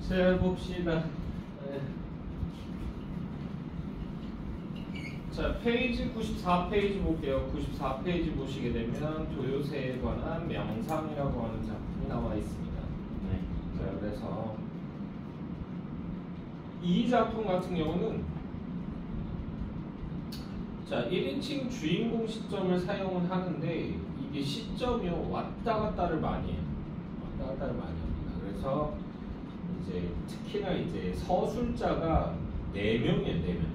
자, 봅시다. 자, 페이지 94페이지 볼게요. 94페이지 보시게 되면 도요새에 관한 명상이라고 하는 작품이 나와 있습니다. 네. 자, 그래서 이 작품 같은 경우는 자, 1인칭 주인공 시점을 사용은 하는데 이게 시점이요 왔다 갔다를 많이 해요. 왔다 갔다를 많이 합니다. 그래서 이제 특히나 이제 서술자가 4명이에요, 4명.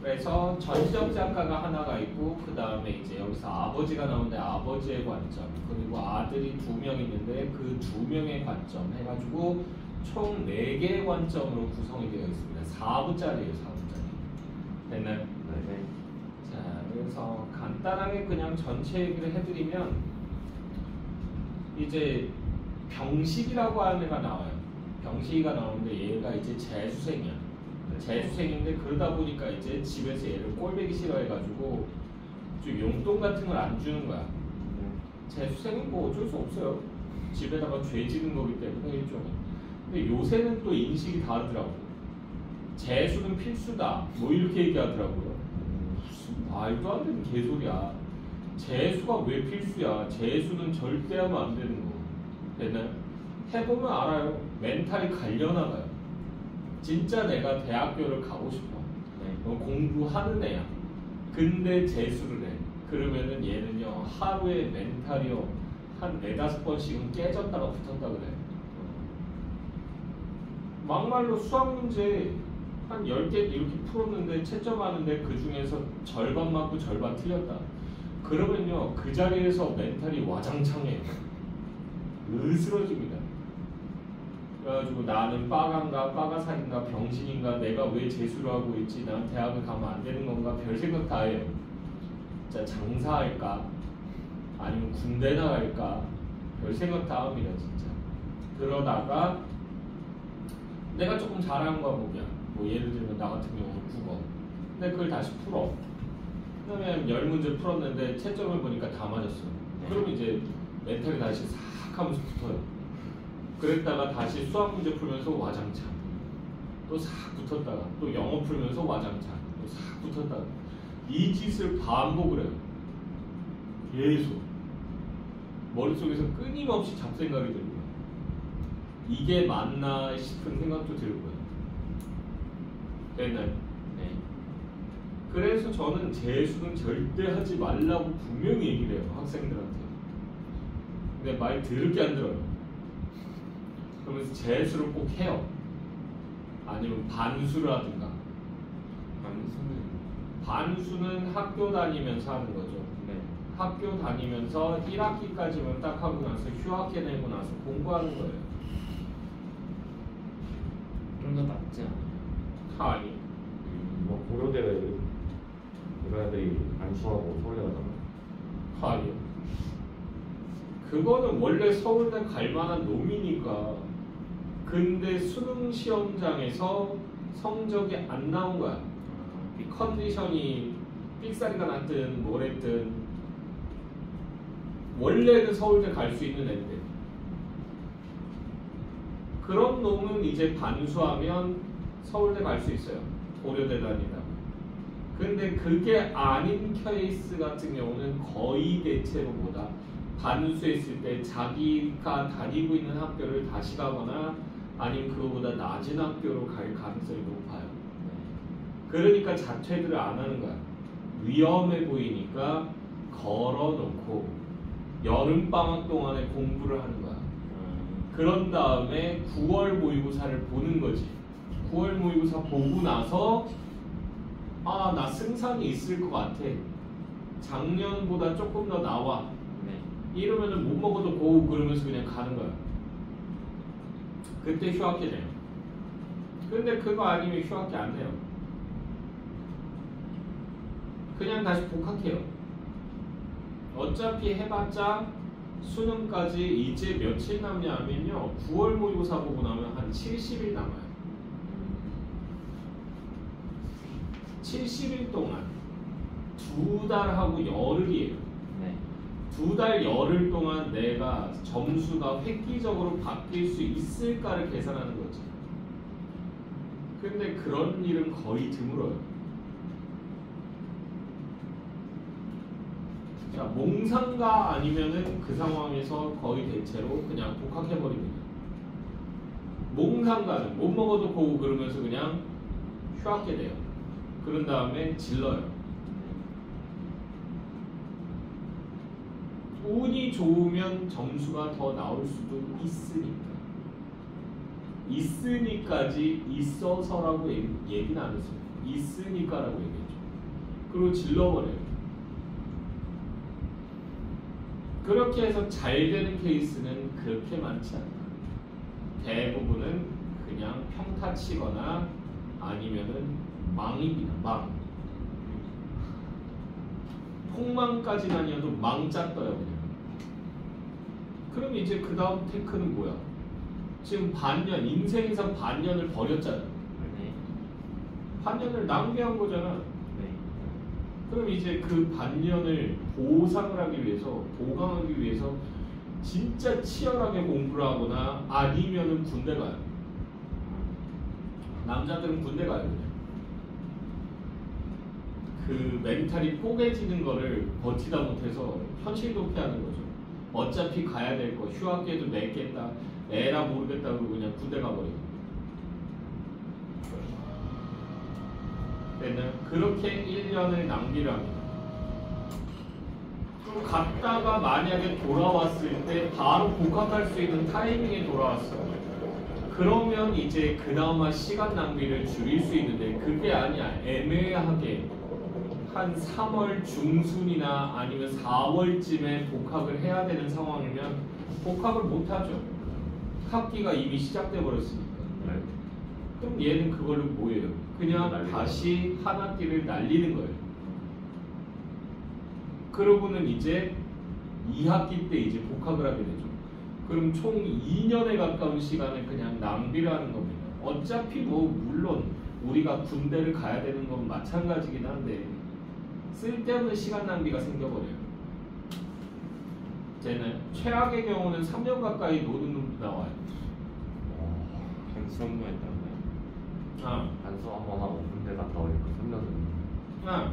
그래서 전적 작가가 하나가 있고 그 다음에 이제 여기서 아버지가 나오는데 아버지의 관점, 그리고 아들이 2명 있는데 그 2명의 관점 해가지고 총 4개의 관점으로 구성이 되어 있습니다. 4부짜리예요, 4부짜리. 됐나요? 네. 자, 그래서 간단하게 그냥 전체 얘기를 해드리면 이제 병식이라고 하는 애가 나와요. 병식이가 나오는데 얘가 이제 재수생이야. 재수생인데 그러다 보니까 이제 집에서 얘를 꼴보기 싫어해가지고 좀 용돈 같은 걸 안 주는 거야. 재수생은 뭐 어쩔 수 없어요. 집에다가 죄 지는 거기 때문에 일종의. 근데 요새는 또 인식이 다르더라고. 재수는 필수다. 뭐 이렇게 얘기하더라고요. 무슨 말도 안 되는 개소리야. 재수가 왜 필수야? 재수는 절대 하면 안 되는 거. 됐나요? 해보면 알아요. 멘탈이 갈려나가요. 진짜 내가 대학교를 가고 싶어. 공부하는 애야. 근데 재수를 해. 그러면은 얘는요 하루에 멘탈이요 한 4-5번씩은 깨졌다가 붙었다 그래. 막말로 수학 문제 한 10개 이렇게 풀었는데 채점하는데 그 중에서 절반 맞고 절반 틀렸다. 그러면요 그 자리에서 멘탈이 와장창해요. 으스러집니다. 그래가지고 나는 빠간가 빠가살인가 병신인가 내가 왜 재수를 하고 있지, 난 대학을 가면 안 되는 건가, 별 생각 다 해요. 자, 장사할까 아니면 군대 나갈까 별 생각 다 합니다 진짜. 그러다가 내가 조금 잘하는 거 보면 뭐 예를 들면 나 같은 경우는 국어, 근데 그걸 다시 풀어. 그러면 10문제 풀었는데 채점을 보니까 다 맞았어. 그럼 이제 멘탈이 다시 싹 하면서 붙어요. 그랬다가 다시 수학 문제 풀면서 와장창, 또 싹 붙었다가 또 영어 풀면서 와장창, 또 싹 붙었다가 이 짓을 반복을 해요. 계속 머릿속에서 끊임없이 잡생각이 들고요. 이게 맞나 싶은 생각도 들고요. 됐나요? 네. 그래서 저는 재수는 절대 하지 말라고 분명히 얘기를 해요, 학생들한테. 근데 말 더럽게 안 들어요. 그러면서 재수를 꼭 해요. 아니면 반수를 하든가. 반수는 학교 다니면서 하는 거죠. 네. 학교 다니면서 1학기까지만 딱 하고 나서 휴학기 내고 나서 공부하는 거예요. 좀 더 낫지 않아? 아니. 뭐 고려대가 이런 애들이 안수하고 서울대 가잖아. 아니요. 그거는 원래 서울대 갈 만한 놈이니까. 근데 수능 시험장에서 성적이 안 나온 거야. 이 컨디션이 삑사리가 났든 뭐랬든 원래는 서울대 갈 수 있는 애인데 그런 놈은 이제 반수하면 서울대 갈 수 있어요. 고려대 다니다. 근데 그게 아닌 케이스 같은 경우는 거의 대체로 보다 반수했을 때 자기가 다니고 있는 학교를 다시 가거나 아니면 그거보다 낮은 학교로 갈 가능성이 높아요. 그러니까 자퇴들을 안 하는 거야. 위험해 보이니까 걸어놓고 여름방학 동안에 공부를 하는 거야. 그런 다음에 9월 모의고사를 보는 거지. 9월 모의고사 보고 나서 아, 나 승산이 있을 것 같아. 작년보다 조금 더 나와. 이러면은 못 먹어도 고우 그러면서 그냥 가는 거야. 그때 휴학기 내요. 근데 그거 아니면 휴학기 안 내요. 그냥 다시 복학해요. 어차피 해봤자 수능까지 이제 며칠 남냐면요 9월 모의고사 보고 나면 한 70일 남아요. 70일 동안 2달하고 열흘이에요. 2달 열흘 동안 내가 점수가 획기적으로 바뀔 수 있을까를 계산하는 거지. 근데 그런 일은 거의 드물어요. 자, 몽상가 아니면은 그 상황에서 거의 대체로 그냥 복학해버립니다. 몽상가는 못 먹어도 고고 그러면서 그냥 휴학게 돼요. 그런 다음에 질러요. 운이 좋으면 점수가 더 나올 수도 있으니까지 있어서라고 얘기는 안 했어요. 있으니까라고 얘기했죠. 그리고 질러버려요. 그렇게 해서 잘 되는 케이스는 그렇게 많지 않다. 대부분은 그냥 평타치거나 아니면은 망입니다. 망. 폭망까지는 아니어도 망짝 떠요 그냥. 그럼 이제 그 다음 테크는 뭐야? 지금 반년, 인생에서 반년을 버렸잖아. 네. 반년을 낭비한 거잖아. 네. 그럼 이제 그 반년을 보상을 하기 위해서, 보강하기 위해서 진짜 치열하게 공부를 하거나 아니면은 군대 가요. 남자들은 군대 가요 그냥. 그 멘탈이 뽀개지는 거를 버티다 못해서 현실 도피하는 거죠. 어차피 가야 될 거, 휴학기에도 냈겠다, 에라 모르겠다 그러고 그냥 군대 가버리고. 됐나요? 그렇게 1년을 낭비를 합니다. 그럼 갔다가 만약에 돌아왔을 때 바로 복학할 수 있는 타이밍에 돌아왔어요. 그러면 이제 그나마 시간 낭비를 줄일 수 있는데 그게 아니야. 애매하게 한 3월 중순이나 아니면 4월쯤에 복학을 해야 되는 상황이면 복학을 못하죠. 학기가 이미 시작돼 버렸으니까. 네. 그럼 얘는 그걸로 뭐예요? 그냥 다시 한 학기를 날리는 거예요. 그러고는 이제 2학기 때 이제 복학을 하게 되죠. 그럼 총 2년에 가까운 시간을 그냥 낭비를 하는 겁니다. 어차피 뭐 물론 우리가 군대를 가야 되는 건 마찬가지긴 한데 쓸데없는 시간 낭비가 생겨버려요. 쟤는 최악의 경우는 3년 가까이 노는 놈도 나와요. 반수 한번 했다고요? 아, 반수 한번 하고 군대 갔다 오니까 3년은. 아,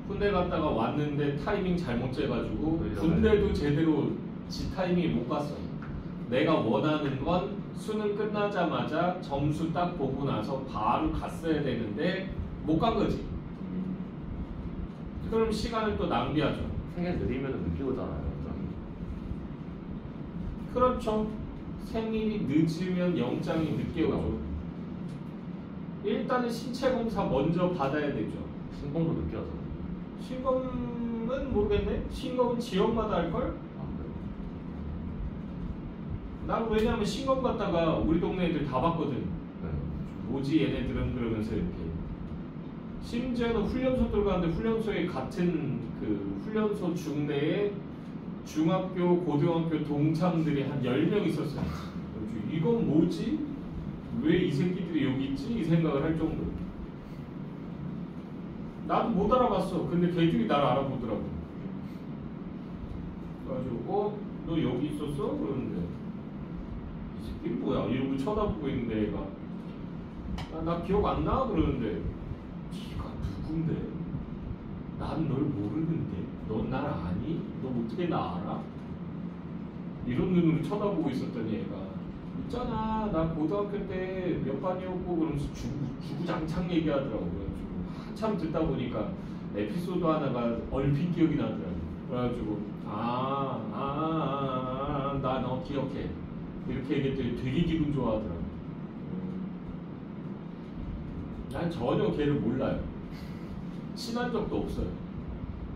군대 갔다가 왔는데 타이밍 잘못 재가지고 군대도 제대로 지 타이밍에 못 갔어. 내가 원하는 건 수능 끝나자마자 점수 딱 보고 나서 바로 갔어야 되는데 못 간 거지. 그럼 시간을 또 낭비하죠. 생일 느리면 늦게 오잖아요. 그렇죠. 생일이 늦으면 영장이 늦게 오죠. 일단은 신체 검사 먼저 받아야 되죠. 신검도 늦게 와서. 신검은 모르겠네. 신검은 지역마다 할걸? 그래요? 난 왜냐면 신검 갔다가 우리 동네 애들 다 봤거든. 네. 뭐지 얘네들은 그러면서 이렇게. 심지어는 훈련소 들어가는데 훈련소에 같은 그 훈련소 중내에 중학교, 고등학교 동창들이 한 10명 있었어요. 이건 뭐지? 왜 이 새끼들이 여기 있지? 이 생각을 할 정도로. 나도 못 알아봤어. 근데 걔들이 나를 알아보더라고. 그래가지고 너 여기 있었어? 그러는데 이 새끼 뭐야? 이러고 쳐다보고 있는데 얘가 나 기억 안 나? 그러는데 네가 누군데? 난 널 모르는데 넌 날 아니? 너 어떻게 나 알아? 이런 눈으로 쳐다보고 있었더니 얘가 있잖아 나 고등학교 때 몇 반이었고 그러면서 주구장창 얘기하더라고. 그래가지고 한참 듣다 보니까 에피소드 하나가 얼핏 기억이 나더라고. 그래가지고 나 너 기억해 이렇게 얘기했더니 되게 기분 좋아하더라고. 난 전혀 걔를 몰라요. 친한 적도 없어요.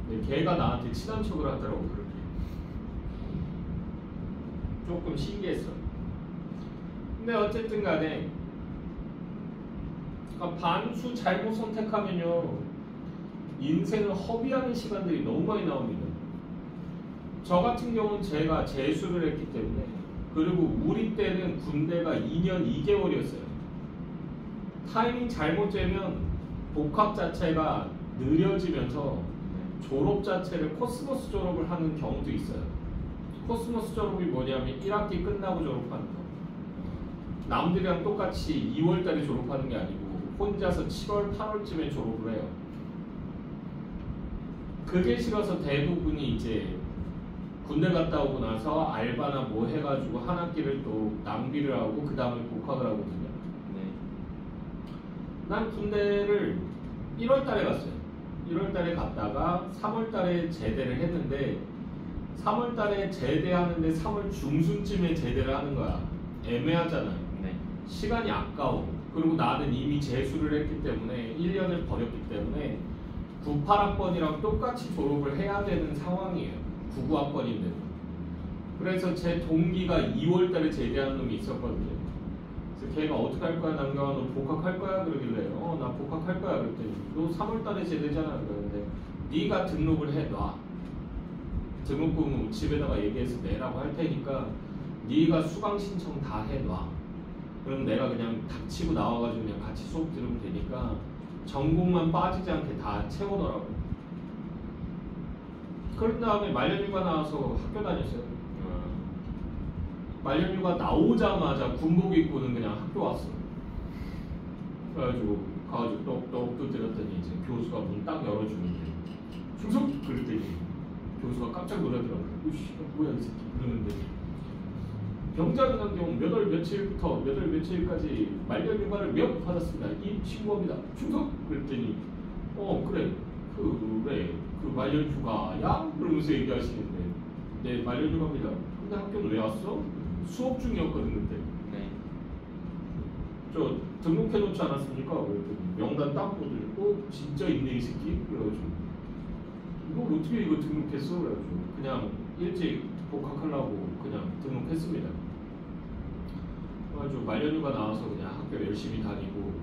근데 걔가 나한테 친한 척을 하더라고. 그렇게 조금 신기했어. 근데 어쨌든 간에 그러니까 반수 잘못 선택하면요 인생을 허비하는 시간들이 너무 많이 나옵니다. 저 같은 경우는 제가 재수를 했기 때문에, 그리고 우리 때는 군대가 2년 2개월이었어요. 타이밍 잘못 재면 복학 자체가 느려지면서 졸업 자체를 코스모스 졸업을 하는 경우도 있어요. 코스모스 졸업이 뭐냐면 1학기 끝나고 졸업하는 거. 남들이랑 똑같이 2월달에 졸업하는 게 아니고 혼자서 7월, 8월쯤에 졸업을 해요. 그게 싫어서 대부분이 이제 군대 갔다 오고 나서 알바나 뭐 해가지고 한 학기를 또 낭비를 하고 그 다음에 복학을 하거든요. 네. 난 군대를 1월달에 갔어요. 1월달에 갔다가 3월달에 제대를 했는데 3월달에 제대하는데 3월 중순쯤에 제대를 하는 거야. 애매하잖아요. 네. 시간이 아까워. 그리고 나는 이미 재수를 했기 때문에 1년을 버렸기 때문에 98학번이랑 똑같이 졸업을 해야 되는 상황이에요. 99학번인데도. 그래서 제 동기가 2월달에 제대한 놈이 있었거든요. 그래서 걔가 어떻게 할 거야, 남경아, 너 복학할 거야? 그러길래 나 복학할 거야. 그랬더니 너 3월달에 제대잖아. 그러는데 네가 등록을 해놔. 등록금 집에다가 얘기해서 내라고 할 테니까 네가 수강 신청 다 해놔. 그럼 내가 그냥 닥치고 나와가지고 그냥 같이 수업 들으면 되니까 전공만 빠지지 않게 다 채워넣으라고. 그런 다음에 말년휴가 나와서 학교 다녔어요. 말년휴가 나오자마자 군복 입고는 그냥 학교 왔어. 그래가지고 가가지고 똑똑 두드렸더니 이제 교수가 문 딱 열어주는데 충성! 그랬더니 교수가 깜짝 놀라더라고요. 오씨 뭐야 이 새끼 그러는데 병자는 경우 몇 월 며칠부터 몇 월 며칠까지 말년휴가를 몇 받았습니다. 이 친구입니다. 충성! 그랬더니 그래 그 말년휴가야? 그러면서 얘기하시는데 네 말년휴가입니다. 근데 학교는 왜 왔어? 수업 중이었거든 그때. 네. 저 등록해놓지 않았습니까? 그랬더니 명단 딱 보더니 진짜 있네 이 새끼? 그래가지고 이거 어떻게 이거 등록했어? 그래가지고 그냥 일찍 복학하려고 그냥 등록했습니다. 그래가지고 말년휴가 나와서 그냥 학교 열심히 다니고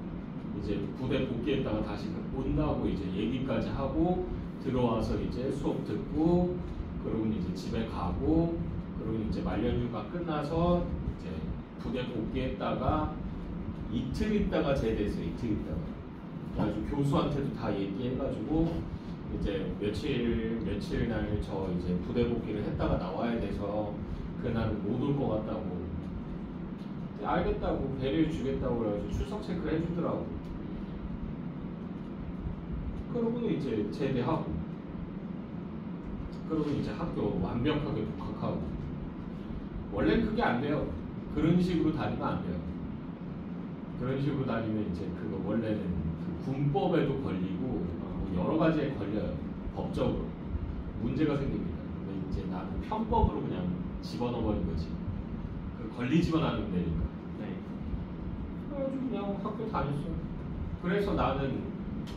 이제 부대 복귀했다가 다시 온다고 이제 얘기까지 하고 들어와서 이제 수업 듣고 그러고 이제 집에 가고 그리고 이제 말년휴가 끝나서 이제 부대 복귀했다가 이틀 있다가 제대했어요. 이틀 있다가. 그래가지고 교수한테도 다 얘기해가지고 이제 며칠 날 저 이제 부대 복귀를 했다가 나와야 돼서 그날은 못 올 것 같다고. 알겠다고 배려해 주겠다고 그래가지고 출석 체크를 해주더라고. 그러고는 이제 제대하고 그러고 이제 학교 완벽하게 복학하고. 원래 그게 안 돼요. 그런 식으로 다니면 안 돼요. 그런 식으로 다니면 이제 그거 원래는 그 군법에도 걸리고 여러 가지에 걸려요. 법적으로 문제가 생깁니다. 근데 이제 나는 편법으로 그냥 집어넣어버린 거지. 걸리지만 않으면 되니까. 네. 그래가지고 그냥 학교 다녔어요. 그래서 나는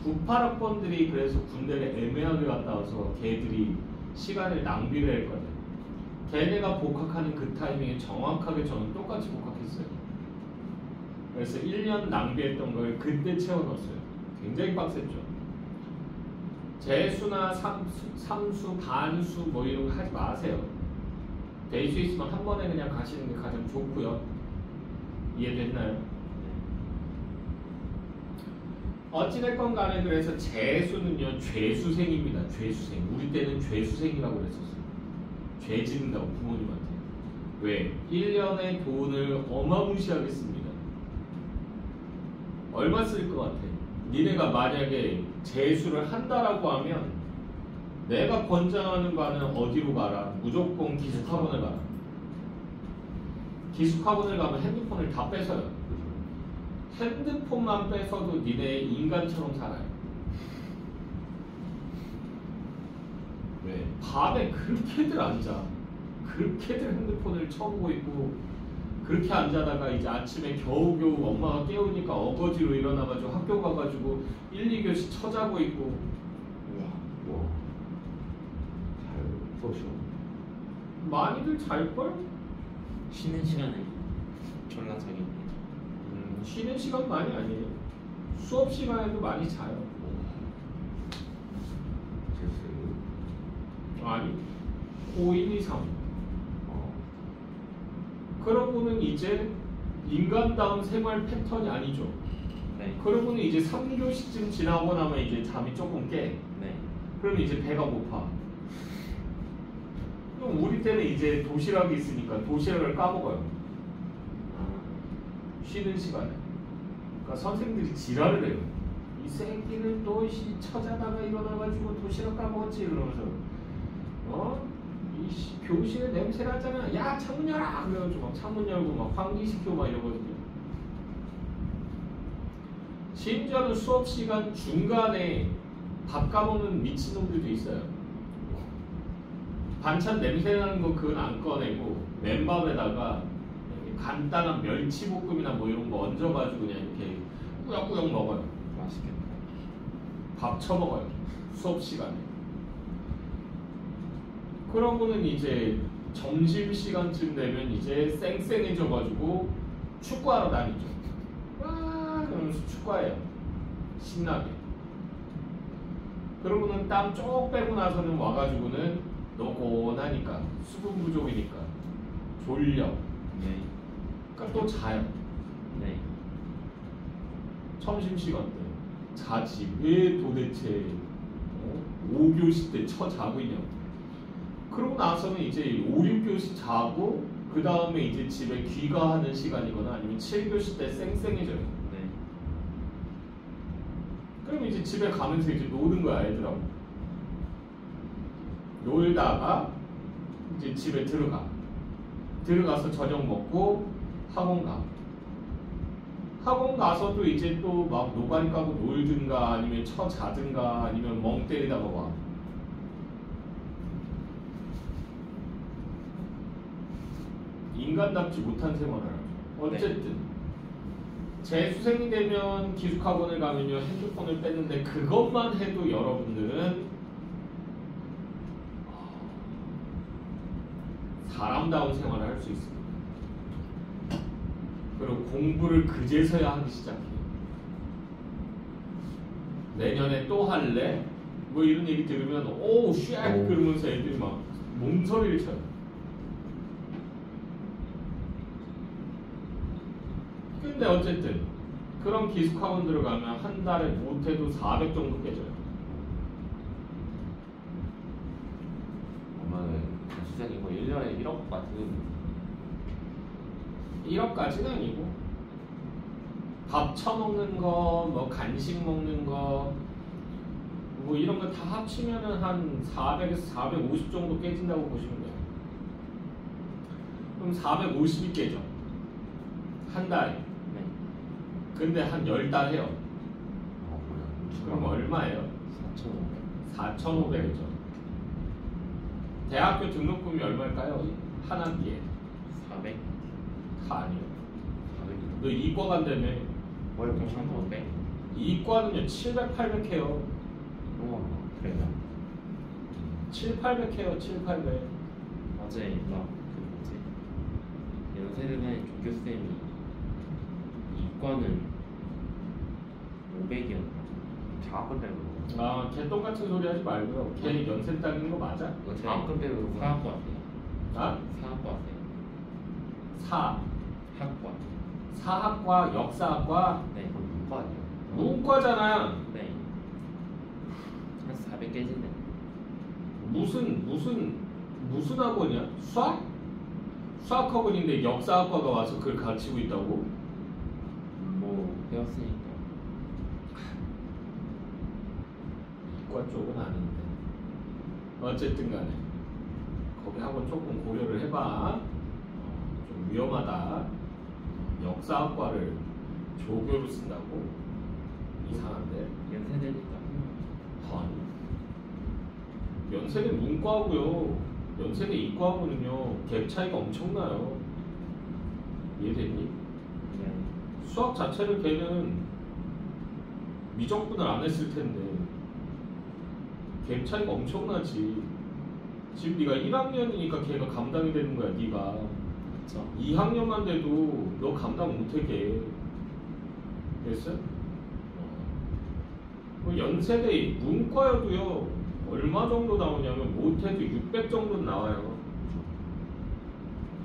98학번들이 그래서 군대를 애매하게 갔다 와서 걔들이 시간을 낭비를 했거든. 걔네가 복학하는 그 타이밍에 정확하게 저는 똑같이 복학했어요. 그래서 1년 낭비했던 걸 그때 채워넣었어요. 굉장히 빡셌죠. 재수나 삼수, 반수 뭐 이런 거 하지 마세요. 될 수 있으면 한 번에 그냥 가시는 게 가장 좋고요. 이해됐나요? 어찌됐건 간에 그래서 재수는요 죄수생입니다. 죄수생. 우리 때는 죄수생이라고 그랬었어요. 죄 짓는다고 부모님한테. 왜? 1년의 돈을 어마무시하게 씁니다. 얼마 쓸 것 같아? 니네가 만약에 재수를 한다라고 하면 내가 권장하는 바는 어디로 가라? 무조건 기숙학원을 가라. 기숙학원을 가면 핸드폰을 다 뺏어요. 핸드폰만 뺏어도 니네 인간처럼 살아요. 왜? 밤에 그렇게들 앉아. 그렇게들 핸드폰을 쳐보고 있고 그렇게 앉아다가 이제 아침에 겨우겨우 엄마가 깨우니까 어거지로 일어나가지고 학교 가가지고 1, 2교시 쳐자고 있고. 와. 잘 쏘셔. 많이들 잘걸? 쉬는 시간에 졸라 자기. 쉬는 시간만이 아니에요. 수업 시간에도 많이 자요. 아니, 고1 이상. 그러고는 이제 인간다운 생활 패턴이 아니죠. 네. 그러고는 이제 3교시쯤 지나고 나면 이제 잠이 조금 깨. 네. 그럼 이제 배가 고파. 그럼 우리 때는 이제 도시락이 있으니까 도시락을 까먹어요. 쉬는 시간에. 그러니까 선생님들이 지랄을 해요. 이 새끼는 또 처자다가 일어나가지고 도시락 까먹었지 그러면서 교실에 냄새 나잖아. 야 창문 열어. 그래가지고 막 창문 열고 막 환기시키고 막 이러거든요. 심지어는 수업 시간 중간에 밥 까먹는 미친놈들도 있어요. 반찬 냄새 나는 거 그건 안 꺼내고 맨밥에다가 간단한 멸치볶음이나 뭐 이런 거 얹어가지고 그냥 이렇게 꾸역꾸역 먹어요. 맛있겠다. 밥 처먹어요. 수업 시간에. 그러고는 이제 점심시간쯤 되면 이제 쌩쌩해져가지고 축구하러 다니죠. 와 그러면서 축구해요. 신나게. 그러고는 땀 쪽 빼고 나서는 와가지고는 노곤하니까 수분 부족이니까 졸려. 네. 그러니까 또 자요. 네. 점심시간 때 자지. 왜 도대체 5교시 때 자고 있냐고. 그러고 나서는 이제 5, 6교시 자고 그 다음에 이제 집에 귀가하는 시간이거나 아니면 7교시 때 쌩쌩해져요. 네. 그럼 이제 집에 가면서 이제 노는 거야 애들하고. 놀다가 이제 집에 들어가서 저녁 먹고 학원 가. 학원 가서도 이제 또 막 노가리 까고 놀든가 아니면 자든가 아니면 멍 때리다가 와. 인간답지 못한 생활을 하죠. 어쨌든 재수생이 되면 기숙학원을 가면요 핸드폰을 뺐는데 그것만 해도 여러분들은 사람다운 생활을 할 수 있습니다. 그리고 공부를 그제서야 하기 시작해요. 내년에 또 할래? 뭐 이런 얘기 들으면 오우 쉣 그러면서 애들이 막 몸서리를 쳐요. 근데 어쨌든 그런 기숙학원 들어가면 한 달에 못해도 400 정도 깨져요. 그러면 수생이 뭐 1년에 1억 같은 1억까지는 아니고 밥 처먹는 거, 뭐 간식 먹는 거, 뭐 이런 거 다 합치면은 한 400에서 450 정도 깨진다고 보시면 돼요. 그럼 450이 깨져. 한 달에. 네. 근데 한 10달 해요. 그럼 얼마예요? 4,500. 4,500이죠. 대학교 등록금이 얼마일까요? 한 학기에. 400. 다 아니에요. 너 이과 간다며. 월 1,500. 이과는요 700, 800 해요. 그래요? 7, 800 해요. 7, 800. 어제 막 그 뭐지 연세대는 조교쌤이 이과는 500이었나? 장학금 때문에 아, 개똥 같은 소리 하지 말고요. 걔 연세 따는 거 맞아? 그거 장학금 때문에 그런 거야. 사학과 하세요. 아? 사학과 하세요. 학과. 사학과, 역사학과, 네. 그건 문과 아니야? 문과잖아. 네. 한 400 깨지네. 무슨 학원이야? 수학학원인데 역사학과가 와서 그걸 가르치고 있다고? 뭐 배웠으니까. 이과 쪽은 아닌데. 어쨌든 간에 거기 학원 조금 고려를 해봐. 좀 위험하다. 역사학과를 조교로 쓴다고? 이상한데? 연세대니까. 아니. 연세대 문과하고요. 연세대 이과하고는요 갭 차이가 엄청나요. 이해됐니? 네. 수학 자체를 걔는 미적분을 안 했을 텐데 갭 차이가 엄청나지. 지금 네가 1학년이니까 걔가 감당이 되는 거야. 네가 그렇죠. 2학년만 돼도 너 감당 못해 걔. 됐어? 연세대 문과여도요 얼마 정도 나오냐면 못해도 600 정도는 나와요.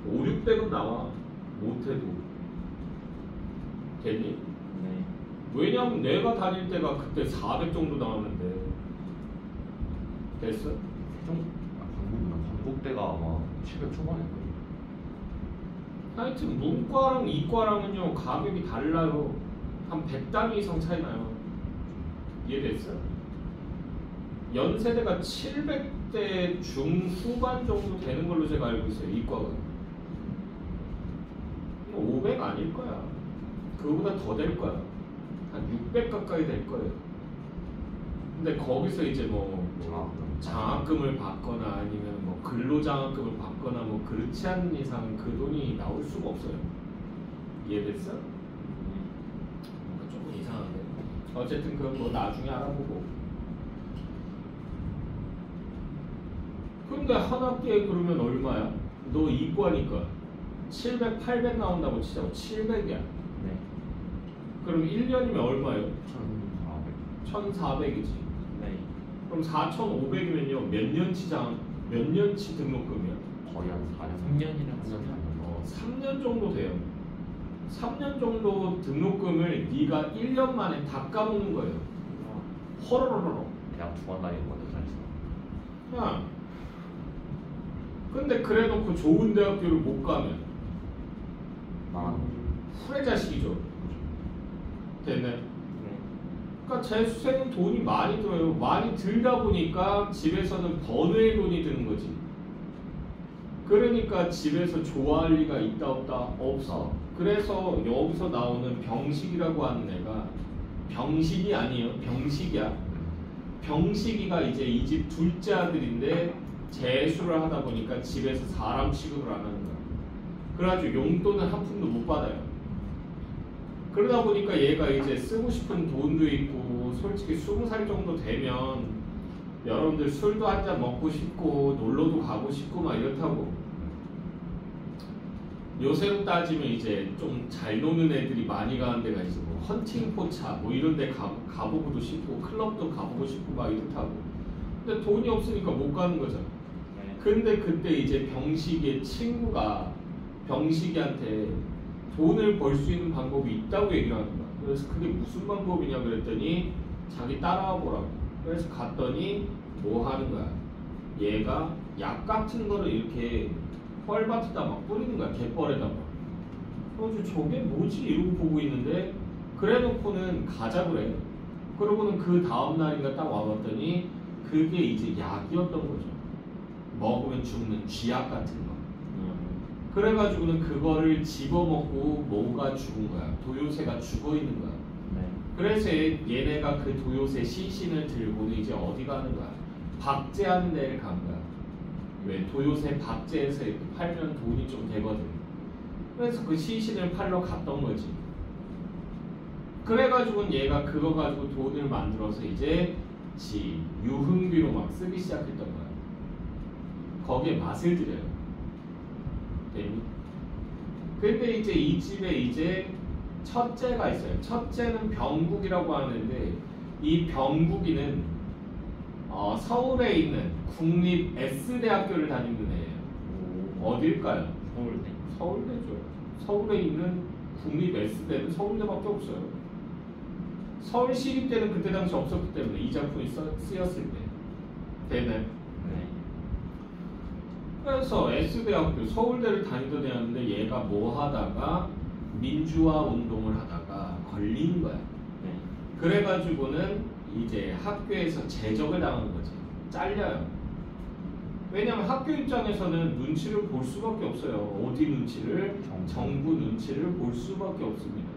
5, 600은 나와. 못해도. 됐니? 네. 왜냐면 내가 다닐 때가 그때 400 정도 나왔는데 됐어? 광복대가 아마 700 초반일 거예요. 하여튼 문과랑 이과랑은요 가격이 달라요. 한 100단위 이상 차이 나요. 이해됐어? 연세대가 700대 중후반 정도 되는 걸로 제가 알고 있어요. 이과가 500 아닐 거야. 그거보다 더 될 거야. 한 600 가까이 될 거예요. 근데 거기서 이제 뭐 장학금을 받거나 아니면 뭐 근로장학금을 받거나 뭐 그렇지 않은 이상 그 돈이 나올 수가 없어요. 이해됐어? 뭔가 조금 이상한데. 어쨌든 그건 뭐 나중에 알아보고. 근데 한 학기에 그러면 얼마야? 너 이과니까 700, 800 나온다고 치자고. 700이야. 네. 그럼 1년이면 얼마예요? 1400. 1400이지. 네. 그럼 4,500이면요 몇 년치 등록금이야? 거의 한 4년. 3년이랑 3년 정도 돼요. 3년 정도 등록금을 네가 1년 만에 다 까먹는 거예요. 허러러러. 대학 2반 다니는 건데 사실. 야, 근데 그래놓고 좋은 대학교를 못 가면 망하는 거죠. 후레 자식이죠. 됐네. 네. 그러니까 재수생은 돈이 많이 들어요. 많이 들다 보니까 집에서는 번외 돈이 드는 거지. 그러니까 집에서 좋아할 리가 있다 없다? 없어. 그래서 여기서 나오는 병식이라고 하는 애가 병식이 아니에요. 병식이야. 병식이가 이제 이 집 둘째 아들인데 재수를 하다 보니까 집에서 사람 취급을 안 하는 거야. 그래가지고 용돈은 한 푼도 못 받아요. 그러다 보니까 얘가 이제 쓰고 싶은 돈도 있고 솔직히 20살 정도 되면 여러분들 술도 한잔 먹고 싶고 놀러도 가고 싶고 막 이렇다고. 요새로 따지면 이제 좀 잘 노는 애들이 많이 가는 데가 있어. 뭐 헌팅 포차 뭐 이런 데 가보고도 싶고 클럽도 가보고 싶고 막 이렇다고. 근데 돈이 없으니까 못 가는 거죠. 네. 근데 그때 이제 병식의 친구가 병식이한테 돈을 벌 수 있는 방법이 있다고 얘기를 하는 거야. 그래서 그게 무슨 방법이냐 그랬더니 자기 따라와 보라고. 그래서 갔더니 뭐 하는 거야? 얘가 약 같은 거를 이렇게 뻘밭에다 막 뿌리는 거야. 갯벌에다가. 그래서 저게 뭐지? 이러고 보고 있는데 그래 놓고는 가자 그래. 그러고는 그 다음 날인가 딱 와봤더니 그게 이제 약이었던 거죠. 먹으면 죽는 쥐약 같은 거. 그래가지고는 그거를 집어먹고 뭐가 죽은 거야. 도요새가 죽어 있는 거야. 네. 그래서 얘네가 그 도요새 시신을 들고는 이제 어디 가는 거야? 박제하는 데를 간 거야. 왜? 도요새 박제해서 이렇게 팔면 돈이 좀 되거든. 그래서 그 시신을 팔러 갔던 거지. 그래가지고는 얘가 그거 가지고 돈을 만들어서 이제 지 유흥비로 막 쓰기 시작했던 거야. 거기에 맛을 들여요. 근데 이제 이 집에 이제 첫째가 있어요. 첫째는 병국이라고 하는데 이 병국이는 서울에 있는 국립 S대학교를 다니는 애예요. 어딜까요? 서울대. 서울대죠. 서울에 있는 국립 S대는 서울대밖에 없어요. 서울시립대는 그때 당시 없었기 때문에 이 작품이 쓰였을 때 되는. 네. 그래서 S대학교 서울대를 다니던 애였는데 얘가 뭐 하다가 민주화 운동을 하다가 걸린 거야. 네. 그래가지고는 이제 학교에서 제적을 당하는 거지. 잘려요. 왜냐면 학교 입장에서는 눈치를 볼 수밖에 없어요. 어디 눈치를? 정부 눈치를 볼 수밖에 없습니다.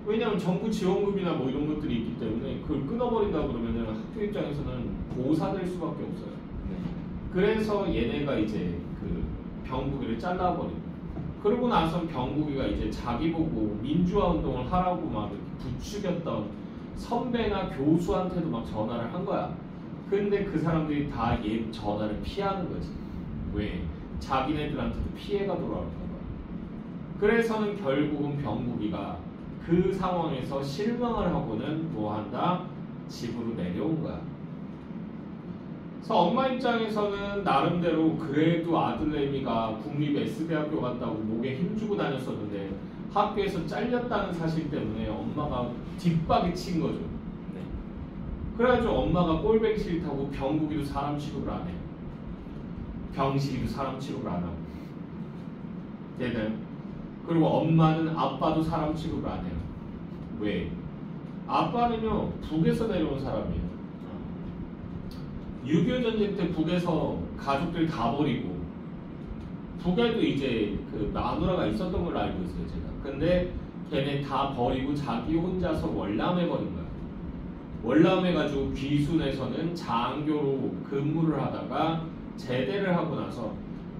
왜냐면 정부 지원금이나 뭐 이런 것들이 있기 때문에 그걸 끊어버린다 그러면은 학교 입장에서는 고사될 수밖에 없어요. 네. 그래서 얘네가 이제 그 병국이를 잘라버리고 그러고 나서 병국이가 이제 자기 보고 민주화 운동을 하라고 막 이렇게 부추겼던 선배나 교수한테도 막 전화를 한 거야. 근데 그 사람들이 다 얘 전화를 피하는 거지. 왜? 자기네들한테도 피해가 돌아올까 봐. 그래서는 결국은 병국이가 그 상황에서 실망을 하고는 뭐 한다? 집으로 내려온 거야. 그래서 엄마 입장에서는 나름대로 그래도 아들내미가 국립 S대학교 갔다고 목에 힘주고 다녔었는데 학교에서 잘렸다는 사실 때문에 엄마가 뒷박이 친 거죠. 네. 그래가지고 엄마가 꼴뱅 싫다고 병국이도 사람 취급을 안 해요. 병식이도 사람 취급을 안 하고. 되나요? 그리고 엄마는 아빠도 사람 취급을 안 해요. 왜? 아빠는요 북에서 내려온 사람이에요. 6.25 전쟁 때 북에서 가족들 다 버리고 북에도 이제 그 마누라가 있었던 걸로 알고 있어요 제가. 근데 걔네 다 버리고 자기 혼자서 월남해 버린 거야. 월남해 가지고 귀순에서는 장교로 근무를 하다가 제대를 하고 나서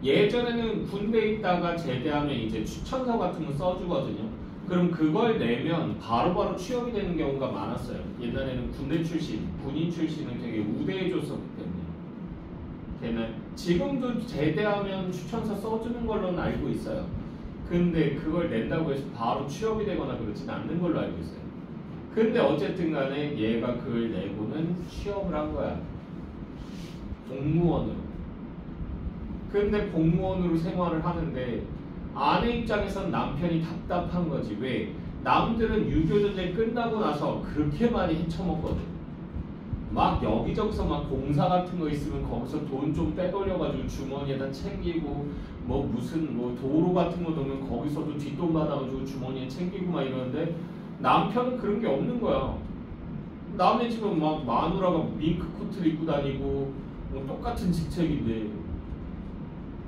예전에는 군대 있다가 제대하면 이제 추천서 같은 거 써주거든요. 그럼 그걸 내면 바로바로 취업이 되는 경우가 많았어요. 옛날에는 군대 출신, 군인 출신은 되게 우대해줬었기 때문에. 걔는 지금도 제대하면 추천서 써주는 걸로는 알고 있어요. 근데 그걸 낸다고 해서 바로 취업이 되거나 그러진 않는 걸로 알고 있어요. 근데 어쨌든 간에 얘가 그걸 내고는 취업을 한 거야. 공무원으로. 근데 공무원으로 생활을 하는데 아내 입장에선 남편이 답답한 거지. 왜? 남들은 6.25 전쟁 끝나고 나서 그렇게 많이 헤쳐먹거든. 막 여기저기서 막 공사 같은 거 있으면 거기서 돈 좀 빼돌려가지고 주머니에다 챙기고 뭐 무슨 뭐 도로 같은 거 넣으면 거기서도 뒷돈 받아가지고 주머니에 챙기고 막 이러는데 남편은 그런 게 없는 거야. 남의 집은 막 마누라가 밍크 코트를 입고 다니고 뭐 똑같은 직책인데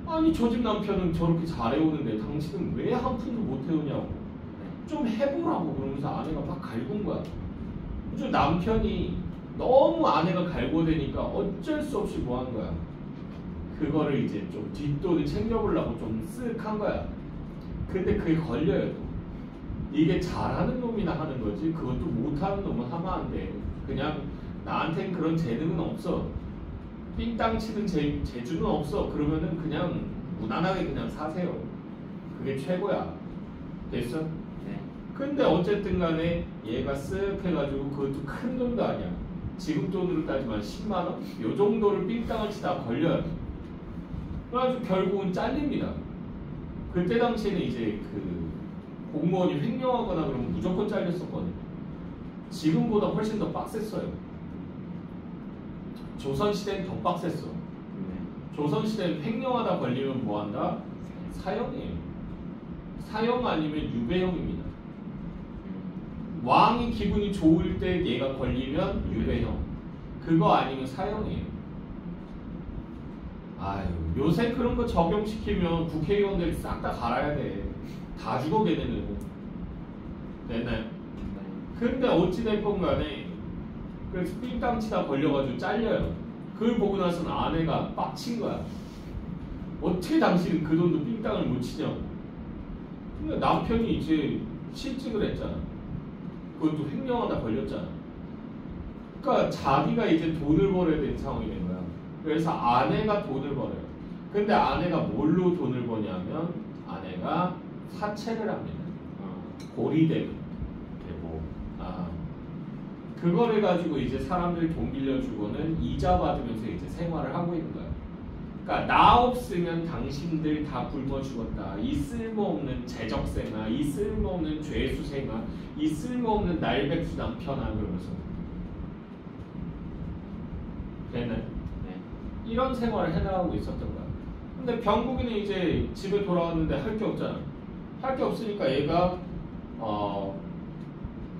아니 저 집 남편은 저렇게 잘해오는데 당신은 왜 한 푼도 못 해오냐고 좀 해보라고 그러면서 아내가 막 갈군 거야. 좀 남편이 너무 아내가 갈고대니까 어쩔 수 없이 뭐 한 거야. 그거를 이제 좀 뒷돈을 챙겨보려고 좀 쓱한 거야. 근데 그게 걸려요. 이게 잘하는 놈이나 하는 거지 그것도 못하는 놈은 하면 안 돼. 그냥 나한텐 그런 재능은 없어. 삥땅 치는 재주는 없어. 그러면은 그냥 무난하게 그냥 사세요. 그게 최고야. 됐어? 네. 근데 어쨌든 간에 얘가 쓱 해가지고 그것도 큰 돈도 아니야. 지금 돈으로 따지면 10만원? 요 정도를 삥땅을 치다 걸려요. 그래가지고 결국은 잘립니다. 그때 당시에는 이제 그 공무원이 횡령하거나 그러면 무조건 잘렸었거든요. 지금보다 훨씬 더 빡셌어요. 조선시대는 더 빡셌어. 조선시대는 횡령하다 걸리면 뭐한다? 사형이에요. 사형 아니면 유배형입니다. 왕이 기분이 좋을 때 얘가 걸리면 유배형. 그거 아니면 사형이에요. 아유, 요새 그런 거 적용시키면 국회의원들이 싹 다 갈아야 돼. 다 죽어 걔네는. 됐나요? 근데 어찌됐건 간에 그래서 삥땅 치다 걸려가지고 잘려요. 그걸 보고 나서는 아내가 빡친 거야. 어떻게 당신은 그 돈도 삥땅을 못 치냐고. 근데 남편이 이제 실직을 했잖아. 그것도 횡령하다 걸렸잖아. 그러니까 자기가 이제 돈을 벌어야 되는 상황이 된 거야. 그래서 아내가 돈을 벌어요. 근데 아내가 뭘로 돈을 버냐면 아내가 사채를 합니다. 고리대금. 그거를 가지고 이제 사람들 돈 빌려주고는 이자 받으면서 이제 생활을 하고 있는 거야. 그러니까 나 없으면 당신들 다 굶어 죽었다. 이 쓸모없는 제적생아, 이 쓸모없는 죄수생아, 이 쓸모없는 날백수 남편아 그러면서. 걔는 이런 생활을 해나가고 있었던 거야. 근데 병국이는 이제 집에 돌아왔는데 할 게 없잖아. 할 게 없으니까 얘가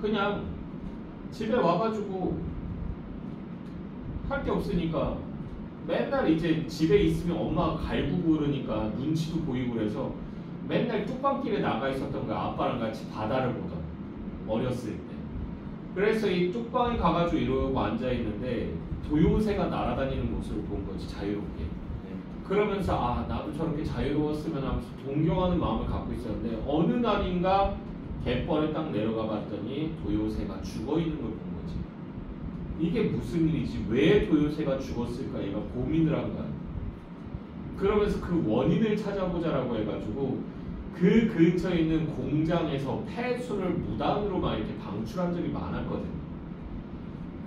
그냥 집에 와가지고 할 게 없으니까 맨날 이제 집에 있으면 엄마가 갈구고 그러니까 눈치도 보이고 그래서 맨날 뚝방길에 나가 있었던 거야. 아빠랑 같이 바다를 보던 어렸을 때. 그래서 이 뚝방에 가가지고 이러고 앉아있는데 도요새가 날아다니는 모습을 본 거지. 자유롭게. 그러면서 아 나도 저렇게 자유로웠으면 하면서 동경하는 마음을 갖고 있었는데 어느 날인가 갯벌에 딱 내려가 봤더니 도요새가 죽어있는 걸 본 거지. 이게 무슨 일이지? 왜 도요새가 죽었을까? 얘가 고민을 한 거야. 그러면서 그 원인을 찾아보자라고 해가지고 그 근처에 있는 공장에서 폐수를 무단으로 막 이렇게 방출한 적이 많았거든.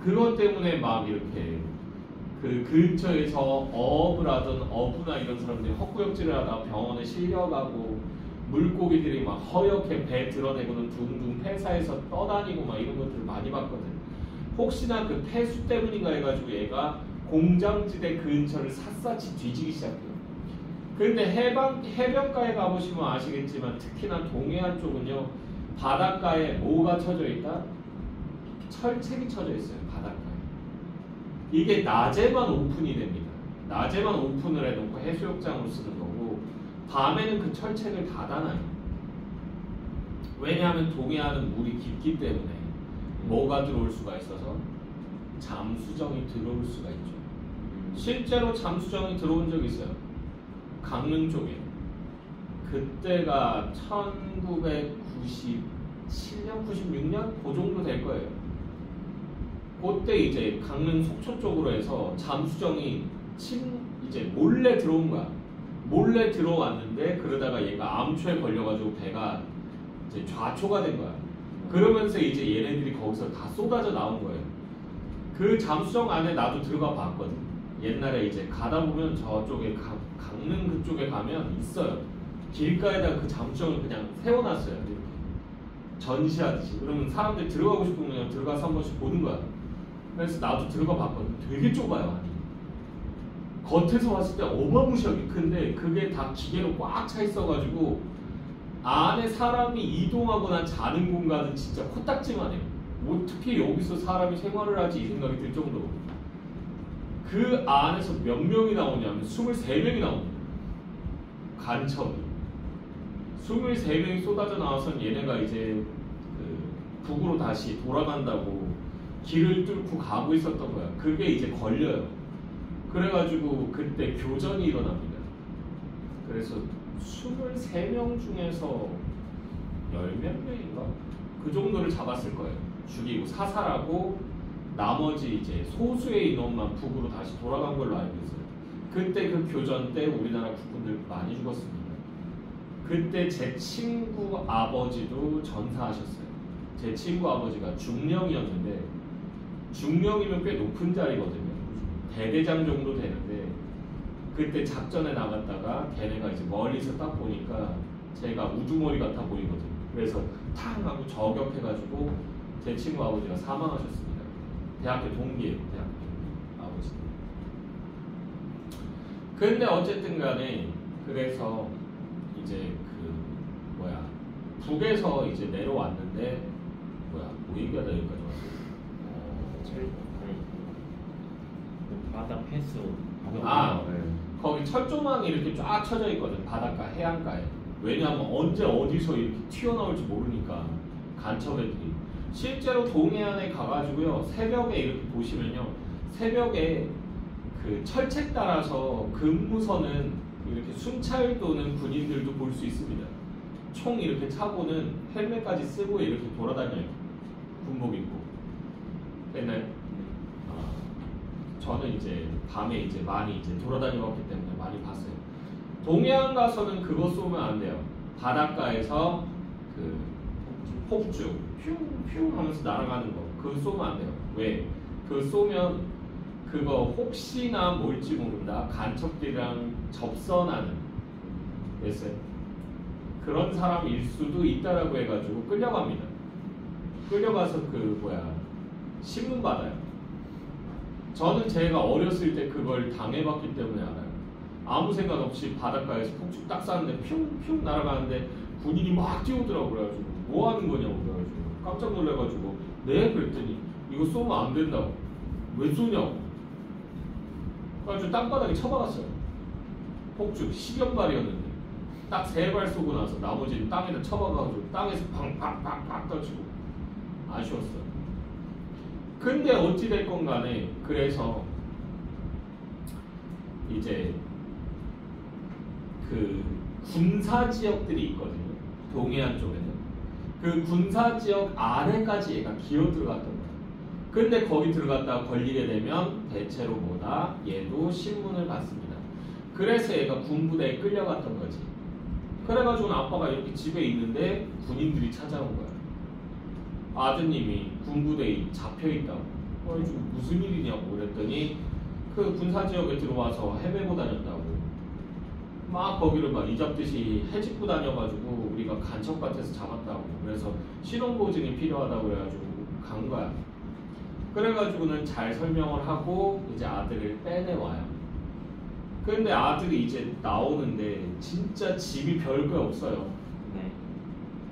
그것 때문에 막 이렇게 그 근처에서 어업을 하던 어부나 이런 사람들이 헛구역질을 하다가 병원에 실려가고 물고기들이 막 허옇게 배 드러내고는 둥둥 폐사해서 떠다니고 막 이런 것들을 많이 봤거든. 혹시나 그 폐수 때문인가 해가지고 얘가 공장지대 근처를 샅샅이 뒤지기 시작해요. 근데 해변가에 가보시면 아시겠지만 특히나 동해안 쪽은요, 바닷가에 뭐가 쳐져 있다? 철책이 쳐져 있어요. 바닷가에. 이게 낮에만 오픈이 됩니다. 낮에만 오픈을 해놓고 해수욕장으로 쓰는 거고, 밤에는 그 철책을 닫아놔요. 왜냐하면 동해안은 물이 깊기 때문에 뭐가 들어올 수가 있어서 잠수정이 들어올 수가 있죠. 실제로 잠수정이 들어온 적이 있어요. 강릉 쪽에. 그때가 1997년, 96년 그 정도 될 거예요. 그때 이제 강릉 속초 쪽으로 해서 잠수정이 이제 몰래 들어온 거야. 몰래 들어왔는데 그러다가 얘가 암초에 걸려가지고 배가 이제 좌초가 된 거야. 그러면서 이제 얘네들이 거기서 다 쏟아져 나온 거예요. 그 잠수정 안에 나도 들어가 봤거든. 옛날에 이제 가다 보면 저쪽에 강릉 그쪽에 가면 있어요. 길가에다가 그 잠수정을 그냥 세워놨어요. 이렇게 전시하듯이. 그러면 사람들이 들어가고 싶으면 그냥 들어가서 한 번씩 보는 거야. 그래서 나도 들어가 봤거든. 되게 좁아요. 안이. 겉에서 봤을 때 어마무시하게 큰데 그게 다 기계로 꽉 차 있어가지고 안에 사람이 이동하거나 자는 공간은 진짜 코딱지만 해요. 어떻게 여기서 사람이 생활을 하지 이 생각이 들 정도로. 그 안에서 몇 명이 나오냐면 23명이 나옵니다. 간첩이 23명이 쏟아져 나와서 얘네가 이제 그 북으로 다시 돌아간다고 길을 뚫고 가고 있었던 거야. 그게 이제 걸려요. 그래가지고 그때 교전이 일어납니다. 그래서 23명 중에서 10몇 명인가? 그 정도를 잡았을 거예요. 죽이고 사살하고 나머지 이제 소수의 인원만 북으로 다시 돌아간 걸로 알고 있어요. 그때 그 교전 때 우리나라 국군들 많이 죽었습니다. 그때 제 친구 아버지도 전사하셨어요. 제 친구 아버지가 중령이었는데 중령이면 꽤 높은 자리거든요. 대대장 정도 되는데 그때 작전에 나갔다가 걔네가 이제 멀리서 딱 보니까 제가 우두머리 같아 보이거든요. 그래서 탕 하고 저격해가지고 제 친구 아버지가 사망하셨습니다. 대학교 동기예요. 대학교 동기 아버지. 근데 어쨌든 간에 그래서 이제 그 뭐야 북에서 이제 내려왔는데 뭐야 뭐 얘기하다 여기까지 왔어. 바다 폐수. 거기 철조망이 이렇게 쫙 쳐져 있거든. 바닷가 해안가에. 왜냐하면 언제 어디서 이렇게 튀어나올지 모르니까 간첩애들이. 실제로 동해안에 가가지고요 새벽에 이렇게 보시면요 새벽에 그 철책 따라서 근무선은 이렇게 순찰 도는 군인들도 볼 수 있습니다. 총 이렇게 차고는 헬멧까지 쓰고 이렇게 돌아다녀요. 군복 입고. 됐나요? 저는 이제 밤에 이제 많이 이제 돌아다녀봤기 때문에 많이 봤어요. 동해안 가서는 그거 쏘면 안 돼요. 바닷가에서 그 폭죽 퓨 하면서 날아가는 거 그거 쏘면 안 돼요. 왜? 그거 쏘면 그거 혹시나 뭘지 모른다. 간첩들이랑 접선하는 됐어요. 그런 사람일 수도 있다라고 해가지고 끌려갑니다. 끌려가서 그 뭐야 신문 받아요. 저는 제가 어렸을 때 그걸 당해봤기 때문에 알아요. 아무 생각 없이 바닷가에서 폭죽 딱 쐈는데 퓨 날아가는데 군인이 막 뛰어오더라고요. 그래가지고 뭐 하는 거냐고 그래가지고 깜짝 놀래가지고 네? 그랬더니 이거 쏘면 안 된다고. 왜 쏘냐고. 그래가지고 땅바닥에 쳐박았어요. 폭죽 10여 발이었는데 딱 3발 쏘고 나서 나머지는 땅에다 쳐박아가지고 땅에서 팡팡팡팡 터치고 아쉬웠어요. 근데 어찌됐건 간에 그래서 이제 그 군사 지역들이 있거든요. 동해안 쪽에는 그 군사 지역 안에까지 얘가 기어 들어갔던 거예요. 근데 거기 들어갔다가 걸리게 되면 대체로 뭐다? 얘도 신문을 받습니다. 그래서 얘가 군부대에 끌려갔던 거지. 그래가지고 아빠가 이렇게 집에 있는데 군인들이 찾아온 거야. 아드님이 군부대에 잡혀있다고. 지금 무슨 일이냐고 그랬더니 그 군사지역에 들어와서 헤매고 다녔다고. 막 거기를 막 이잡듯이 헤집고 다녀가지고 우리가 간첩 같아서 잡았다고. 그래서 신원보증이 필요하다고 그래가지고 간 거야. 그래가지고는 잘 설명을 하고 이제 아들을 빼내와요. 그런데 아들이 이제 나오는데 진짜 집이 별거 없어요. 네.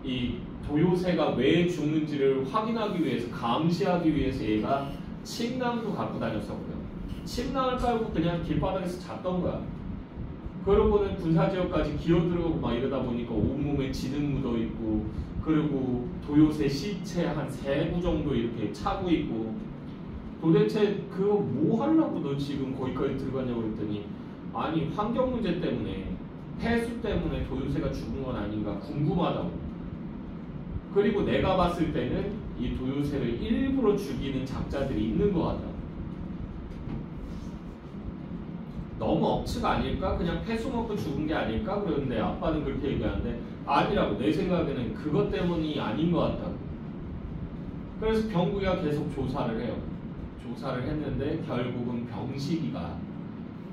이 도요새가 왜 죽는지를 확인하기 위해서, 감시하기 위해서 얘가 침낭도 갖고 다녔었고요. 침낭을 깔고 그냥 길바닥에서 잤던 거야. 그러고는 군사지역까지 기어들어가고 막 이러다 보니까 온몸에 진흙 묻어있고, 그리고 도요새 시체 한 3구 정도 이렇게 차고 있고, 도대체 그거 뭐 하려고 너 지금 거기까지 들어가냐고 그랬더니, 아니 환경 문제 때문에, 폐수 때문에 도요새가 죽은 건 아닌가 궁금하다고. 그리고 내가 봤을 때는 이 도요새를 일부러 죽이는 작자들이 있는 것 같다. 너무 억측 아닐까? 그냥 폐수 먹고 죽은 게 아닐까? 그러는데 아빠는 그렇게 얘기하는데 아니라고. 내 생각에는 그것 때문이 아닌 것 같다고. 그래서 병국이가 계속 조사를 해요. 조사를 했는데 결국은 병식이가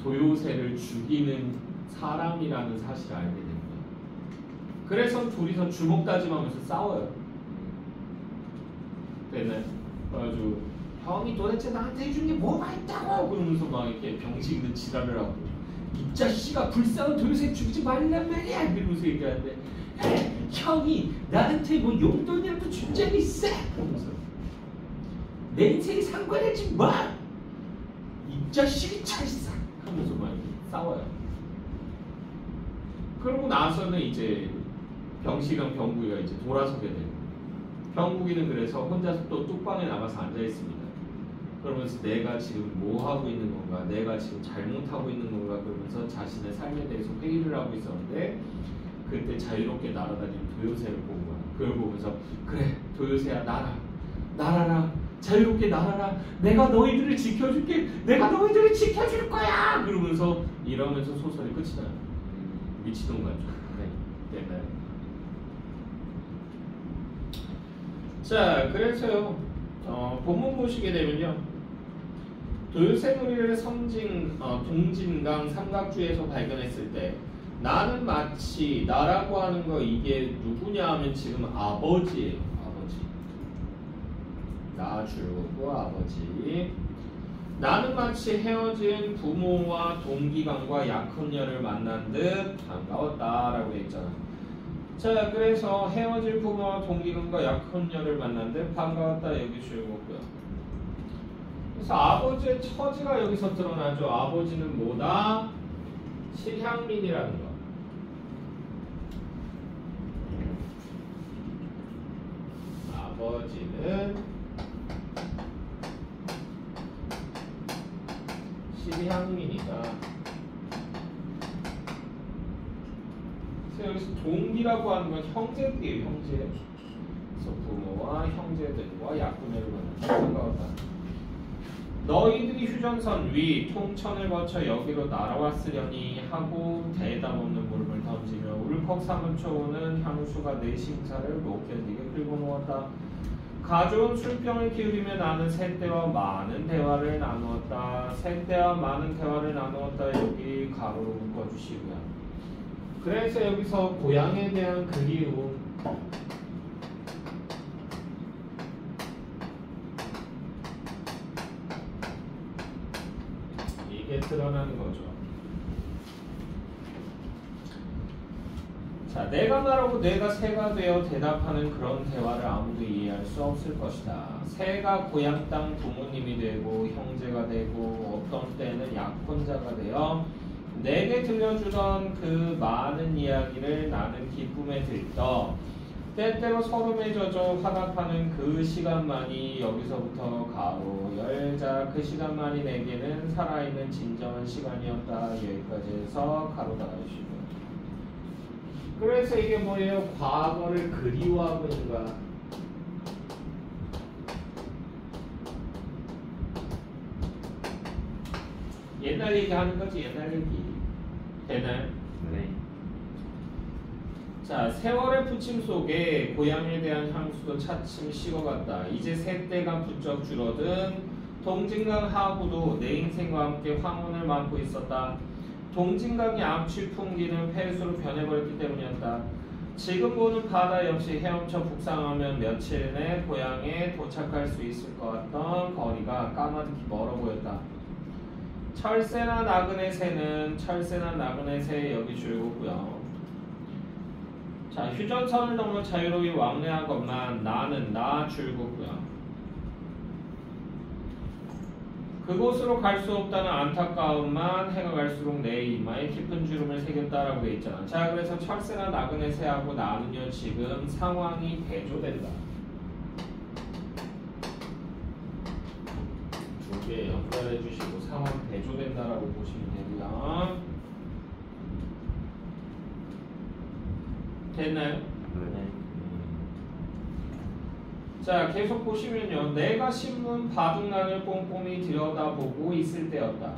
도요새를 죽이는 사람이라는 사실을 알게 됩니다. 그래서 둘이서 주먹다짐하면서 싸워요. 그래서 형이 도대체 나한테 해준 게 뭐가 있다고 그러면서 막 이렇게 병식이는 지랄을 하고, 이 자식아 불쌍한 도요새 죽이지 말란 말이야 이러면서 얘기하는데, 형이 나한테 뭐 용돈이라도 준 적이 있어? 그러면서 내 인생에 상관하지 마! 이 자식이 찰싹 하면서 막 이렇게 싸워요. 그러고 나서는 이제 병식이랑 병국이가 이제 돌아서게 돼요. 병국이는 그래서 혼자서 또 뚝방에 나가서 앉아 있습니다. 그러면서 내가 지금 뭐 하고 있는 건가, 내가 지금 잘못하고 있는 건가, 그러면서 자신의 삶에 대해서 회의를 하고 있었는데, 그때 자유롭게 날아다니는 도요새를 본 거야. 그걸 보면서 그래 도요새야 날아라, 자유롭게 날아라, 내가 너희들을 지켜줄게, 내가 너희들을 지켜줄 거야 그러면서 이러면서 소설이 끝이 나요. 미치던 거죠. 네. 됐나요? 자, 그래서요 본문 보시게 되면요, 도요새 무리를 동진강 삼각주에서 발견했을 때 나는 마치, 나라고 하는 거 이게 누구냐 하면 지금 아버지예요. 아버지. 나 줄고 아버지. 나는 마치 헤어진 부모와 동기간과 약혼녀를 만난 듯 반가웠다 라고 했잖아. 자, 그래서 헤어질 부모와 동기간과 약혼녀를 만난 듯 반가웠다 여기 줄거고요. 그래서 아버지의 처지가 여기서 드러나죠. 아버지는 뭐다? 실향민이라는 거. 아버지는 실향민이다. 그래서 여기서 동기라고 하는 건 형제들이에요. 형제. 그래서 부모와 형제들과 약혼녀를 만나서 반가웠다. 너희들이 휴전선 위 통천을 거쳐 여기로 날아왔으려니 하고 대답 없는 물음을 던지며 울컥 사무쳐오는 향수가 내 심사를 못 견디게 긁어 놓았다. 가져온 술병을 기울이며 나는 셋대와 많은 대화를 나누었다. 셋대와 많은 대화를 나누었다. 여기 가로로 묶어주시고요. 그래서 여기서 고향에 대한 그리움, 이게 드러나는 거죠. 자, 내가 말하고 내가 새가 되어 대답하는 그런 대화를 아무도 이해할 수 없을 것이다. 새가 고향 땅 부모님이 되고 형제가 되고 어떤 때는 약혼자가 되어 내게 들려주던 그 많은 이야기를 나는 기쁨에 들떠 때때로 서름에 젖어 화답하는 그 시간만이 여기서부터 가로 열자 그 시간만이 내게는 살아있는 진정한 시간이었다. 여기까지 해서 가로 닫아주시고, 그래서 이게 뭐예요? 과거를 그리워하고 있는 거야. 옛날 얘기 하는 거지. 옛날 얘기. 되나요? 네. 자, 세월의 부침 속에 고향에 대한 향수도 차츰 식어갔다. 이제 새떼가 부쩍 줄어든 동진강 하구도 내 인생과 함께 황혼을 맞고 있었다. 동진강이 앞치 풍기는 폐수로 변해버렸기 때문이었다. 지금 보는 바다 역시 헤엄쳐 북상하면 며칠 내 고향에 도착할 수 있을 것 같던 거리가 까마득히 멀어 보였다. 철새나 나그네 새는 철새나 나그네 새 여기 줄고고요. 자, 휴전선을 넘어 자유로이 왕래하건만 나는 나 줄고고요. 그곳으로 갈 수 없다는 안타까움만 해가 갈수록 내 이마에 깊은 주름을 새겼다라고 돼 있잖아. 자, 그래서 철새나 나그네 새하고 나는요 지금 상황이 대조된다. 두 개 연결해 주시고 상황 대조된다라고 보시면 되고요. 됐나요? 네. 자, 계속 보시면요. 내가 신문 바둑난을 꼼꼼히 들여다보고 있을 때였다.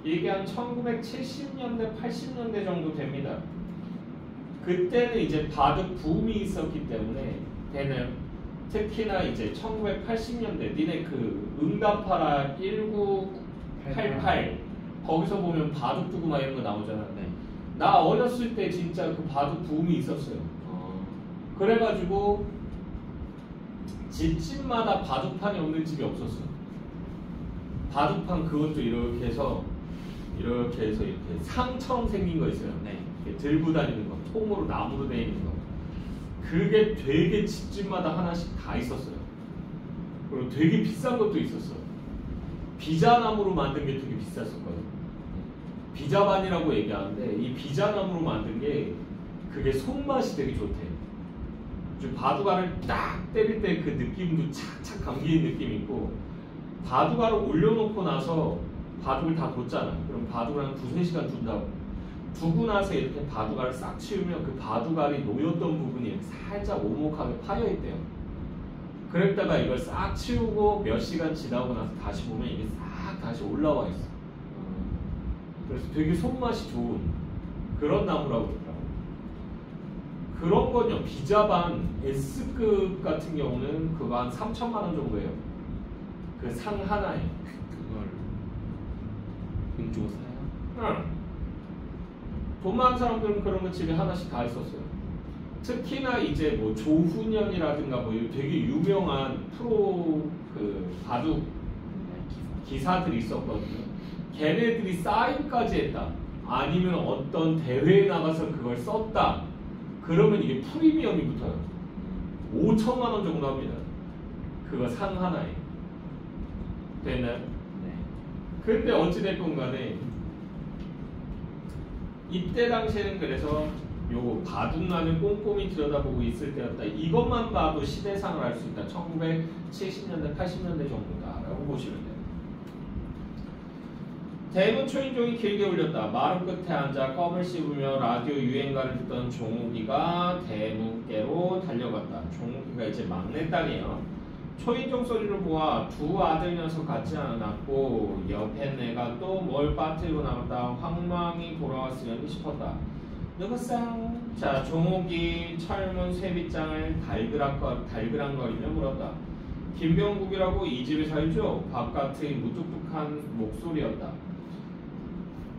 이게 한 1970년대, 80년대 정도 됩니다. 그때는 이제 바둑 붐이 있었기 때문에 되는 특히나 이제 1980년대 니네 그 응답하라 1988 거기서 보면 바둑 두고 막 이런 거 나오잖아. 네. 나 어렸을 때 진짜 그 바둑 붐이 있었어요. 그래가지고 집집마다 바둑판이 없는 집이 없었어. 바둑판 그것도 이렇게 해서 이렇게 상처럼 생긴 거 있어요. 네. 이렇게 들고 다니는 거, 통으로 나무로 되어 있는 거. 그게 되게 집집마다 하나씩 다 있었어요. 그리고 되게 비싼 것도 있었어. 비자나무로 만든 게 되게 비쌌었거든. 비자반이라고 얘기하는데 이 비자나무로 만든 게 그게 손맛이 되게 좋대. 바둑알을 딱 때릴 때 그 느낌도 착착 감기는 느낌이 있고 바둑알을 올려놓고 나서 바둑을 다 뒀잖아. 그럼 바둑을 한 2-3시간 둔다고. 두고 나서 이렇게 바둑알을 싹 치우면 그 바둑알이 놓였던 부분이 살짝 오목하게 파여있대요. 그랬다가 이걸 싹 치우고 몇 시간 지나고 나서 다시 보면 이게 싹 다시 올라와 있어. 그래서 되게 손맛이 좋은 그런 나무라고 그러더라고. 그런 건요, 비자반 S급 같은 경우는 그거 한 3천만 원 정도예요. 그 상 하나에. 그걸 돈 주고 사요? 응. 돈 많은 사람들은 그런 거 집에 하나씩 다 있었어요. 특히나 이제 뭐 조훈현이라든가 뭐 되게 유명한 프로 그 바둑 기사들이 있었거든요. 걔네들이 사인까지 했다. 아니면 어떤 대회에 나가서 그걸 썼다. 그러면 이게 프리미엄이 붙어요. 5천만 원 정도 합니다. 그거 상 하나에. 됐나요? 네. 근데 어찌됐건 간에 이때 당시에는 그래서 요거 바둑난을 꼼꼼히 들여다보고 있을 때였다. 이것만 봐도 시대상을 알 수 있다. 1970년대, 80년대 정도다라고 보시면 돼요. 대문 초인종이 길게 울렸다. 마루 끝에 앉아 껌을 씹으며 라디오 유행가를 듣던 종욱이가 대문께로 달려갔다. 종욱이가 이제 막내딸이에요. 초인종 소리를 보아 두 아들 녀석 같지 않았고 옆에 내가 또 뭘 빠뜨리고 나갔다 황망히 돌아왔으려니 싶었다. 누구상? 자, 종욱이 철문 쇠빗장을 달그락거리며 물었다. 김병국이라고 이 집에 살죠? 바깥의 무뚝뚝한 목소리였다.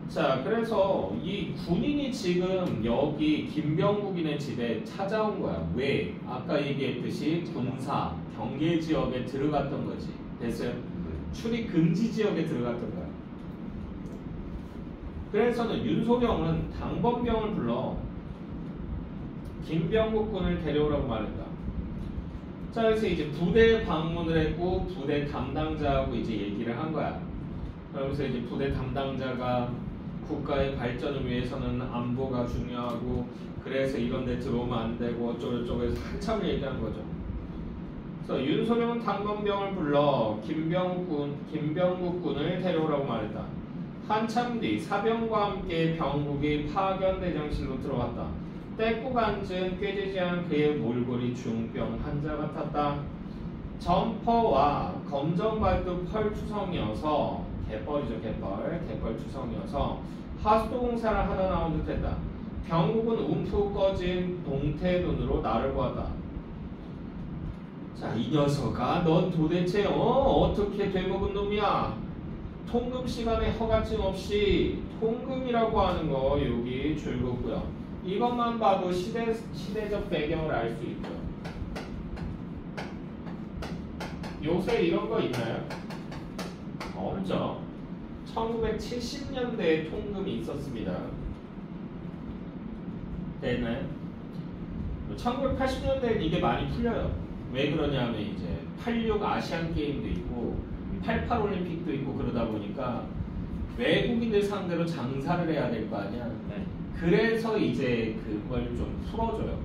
자, 그래서 이 군인이 지금 여기 김병국이네 집에 찾아온 거야. 왜? 아까 얘기했듯이 군사, 경계 지역에 들어갔던 거지. 됐어요? 출입 금지 지역에 들어갔던 거야. 그래서는 윤소경은 당번병을 불러 김병국 군을 데려오라고 말했다. 자, 그래서 이제 부대 방문을 했고 부대 담당자하고 이제 얘기를 한 거야. 그러면서 이제 부대 담당자가 국가의 발전을 위해서는 안보가 중요하고 그래서 이런 데 들어오면 안 되고 어쩌고저쩌고 해서 한참 얘기한 거죠. 그래서 윤소령은 당번병을 불러 김병국 군을 데려오라고 말했다. 한참 뒤 사병과 함께 병국이 파견대장실로 들어왔다. 떼국 앉은 꾀지지 않은 그의 몰골이 중병 환자 같았다. 점퍼와 검정발도 펄투성이어서 개뻘이죠, 개뻘투성이어서 하수도 공사를 하다 나온 듯했다. 병국은 움푹 꺼진 동태 눈으로 나를 보았다. 자, 이 녀석아, 넌 도대체 어떻게 되먹은 놈이야? 통금 시간에 허가증 없이 통금이라고 하는 거 여기 줄거고요. 이것만 봐도 시대적 배경을 알 수 있죠. 요새 이런 거 있나요? 없죠. 1970년대에 통금이 있었습니다. 됐나요? 1980년대에는 이게 많이 풀려요. 왜 그러냐면 이제 86 아시안 게임도 있고 88 올림픽도 있고 그러다 보니까 외국인들 상대로 장사를 해야 될 거 아니야. 네. 그래서 이제 그걸 좀 풀어줘요.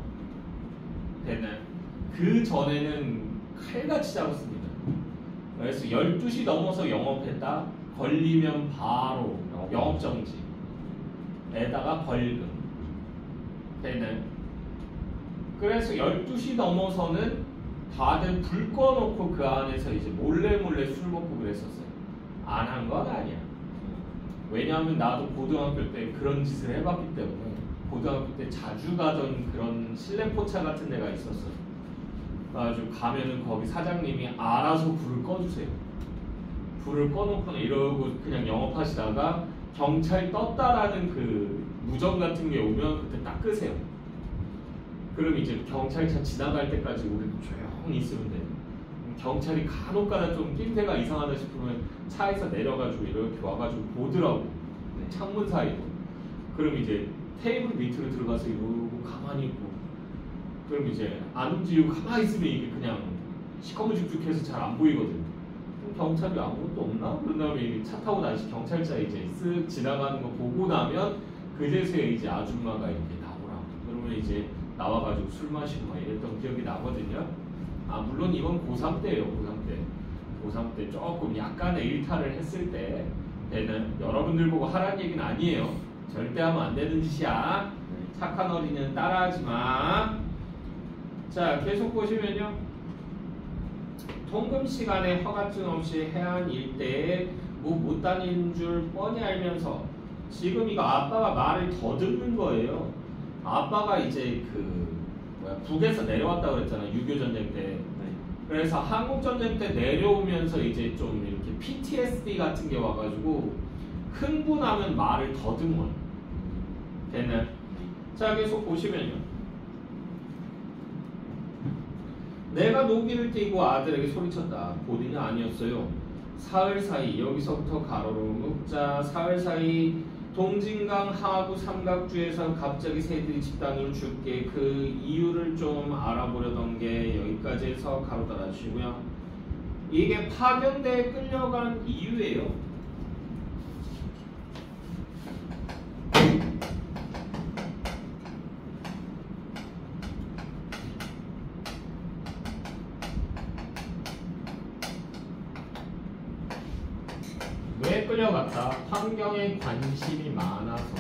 됐나요? 그 전에는 칼같이 잡았습니다. 그래서 12시 넘어서 영업했다. 걸리면 바로 영업정지에다가 벌금. 됐나요? 그래서 12시 넘어서는 다들 불 꺼놓고 그 안에서 이제 몰래 술 먹고 그랬었어요. 안 한 건 아니야. 왜냐하면 나도 고등학교 때 그런 짓을 해봤기 때문에 고등학교 때 자주 가던 그런 실내 포차 같은 데가 있었어요. 그래가지고 가면은 거기 사장님이 알아서 불을 꺼주세요. 불을 꺼놓고 이러고 그냥 영업하시다가 경찰 떴다라는 그 무전 같은 게 오면 그때 딱 끄세요. 그럼 이제 경찰차 지나갈 때까지 우리도 조용히 있으면 돼요. 경찰이 간혹가다 좀 낌새가 이상하다 싶으면 차에서 내려가지고 이렇게 와가지고 보더라고. 창문 사이로. 그럼 이제 테이블 밑으로 들어가서 이러고 가만히 있고. 그럼 이제 안 움직이고 가만히 있으면 이게 그냥 시커멓죽죽해서 잘 안 보이거든. 그럼 경찰이 아무것도 없나? 그런 다음에 차 타고 다시 경찰차 이제 쓱 지나가는 거 보고 나면 그제서야 이제 아줌마가 이렇게 나오라고. 그러면 이제 나와가지고 술 마시고 막 이랬던 기억이 나거든요. 아 물론 이건 고3 때예요. 고3 때 조금 약간의 일탈을 했을 때는 여러분들 보고 하라는 얘기는 아니에요. 절대 하면 안 되는 짓이야. 착한 어린이는 따라하지 마. 자 계속 보시면요. 통금 시간에 허가증 없이 해안 일대에 못 다니는 줄 뻔히 알면서 지금 이거 아빠가 말을 더듬는 거예요. 아빠가 이제 북에서 내려왔다 그랬잖아. 6.25 전쟁 때. 그래서 한국 전쟁 때 내려오면서 이제 좀 이렇게 PTSD 같은 게 와가지고 흥분하면 말을 더듬어. 됐나요? 자 계속 보시면요. 내가 노기를 띠고 아들에게 소리쳤다. 보디는 아니었어요. 사흘 사이 여기서부터 가로로 묶자. 사흘 사이 동진강 하구 삼각주에서 갑자기 새들이 집단으로 죽게 그 이유를 좀 알아보려던 게 여기까지 해서 가로 따라주시고요. 이게 파견대에 끌려간 이유예요. 왜 끌려갔다? 환경에 관심이 많아서.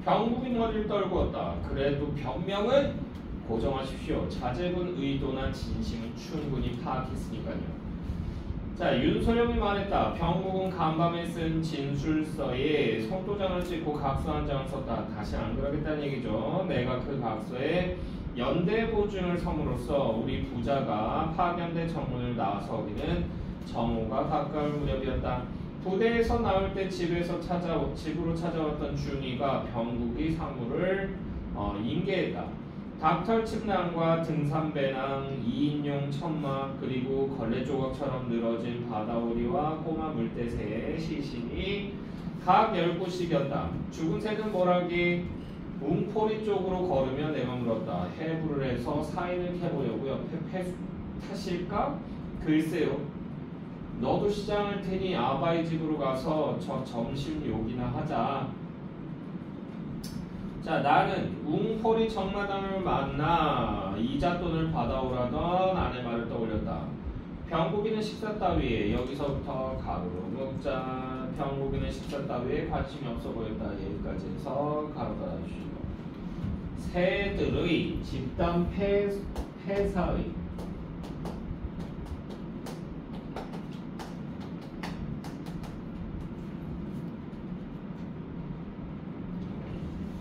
병국이 머리를 떨구었다. 그래도 병명은 고정하십시오. 자제분 의도나 진심은 충분히 파악했으니까요. 자, 윤소령이 말했다. 병국은 간밤에 쓴 진술서에 송도장을 찍고 각서 한 장을 썼다. 다시 안 그러겠다는 얘기죠. 내가 그 각서에 연대 보증을 섬으로써 우리 부자가 파견대 정문을 나서기는 정오가 가까울 무렵이었다. 부대에서 나올 때 집으로 찾아왔던 준이가 병국이 사물을 인계했다. 닭털 침낭과 등산배낭, 2인용 천막, 그리고 걸레 조각처럼 늘어진 바다오리와 꼬마 물대새의 시신이 각 10곳씩이었다. 죽은 새는 뭐라기 웅포리 쪽으로 걸으며 내가 물었다. 해부를 해서 사인을 캐보려고 옆에 타실까? 글쎄요. 너도 시장할 테니 아바이 집으로 가서 저 점심 욕이나 하자. 자, 나는 웅포리 정마담을 만나 이잣돈을 받아오라던 아내 말을 떠올렸다. 병국이는 식사 따위에 여기서부터 가로로 먹자. 병국이는 식사 따위에 관심이 없어 보였다. 여기까지 해서 가로 따라주시고. 새들의 집단 폐사의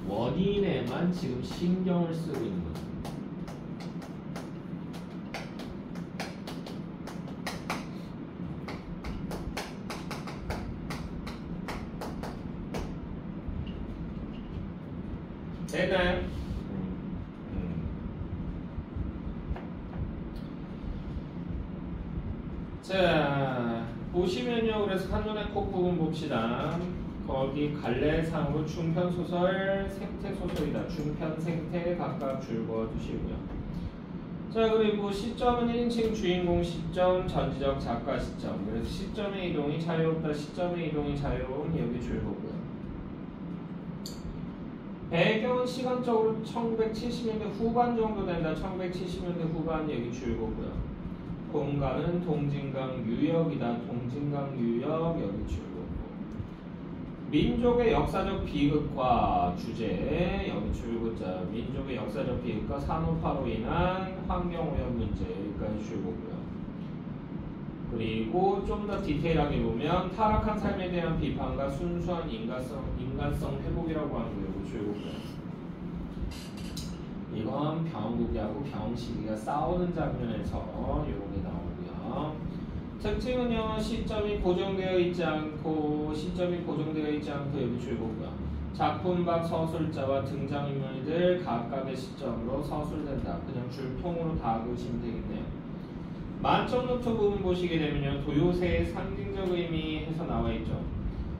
원인에만 지금 신경을 쓰고 있는 거죠. 됐나요? 자, 보시면요. 그래서 한눈에 콕 부분 봅시다. 거기 갈래상으로 중편소설, 생태소설이다. 중편, 생태 각각 줄 그어주시고요. 자, 그리고 시점은 1인칭 주인공 시점, 전지적 작가 시점. 그래서 시점의 이동이 자유롭다. 시점의 이동이 자유로운 여기 줄 보고요. 배경은 시간적으로 1970년대 후반 정도 된다. 1970년대 후반 여기 줄 보고요. 공간은 동진강 유역이다. 동진강 유역 여기 줄 보고. 민족의 역사적 비극과 주제 여기 줄 보자. 민족의 역사적 비극과 산업화로 인한 환경오염 문제 여기까지 줄 보고요. 그리고 좀 더 디테일하게 보면 타락한 삶에 대한 비판과 순수한 인간성 회복이라고 하는 거 여기 줄 보고요. 이건 병국이하고 병식이가 싸우는 장면에서 이런 게 나오고요. 특징은요, 시점이 고정되어 있지 않고 여기 줄 보고요. 작품 밖 서술자와 등장인물들 각각의 시점으로 서술된다. 그냥 줄통으로 다 그으시면 되겠네요. 만점 노트 부분 보시게 되면요, 도요새의 상징적 의미 해서 나와 있죠.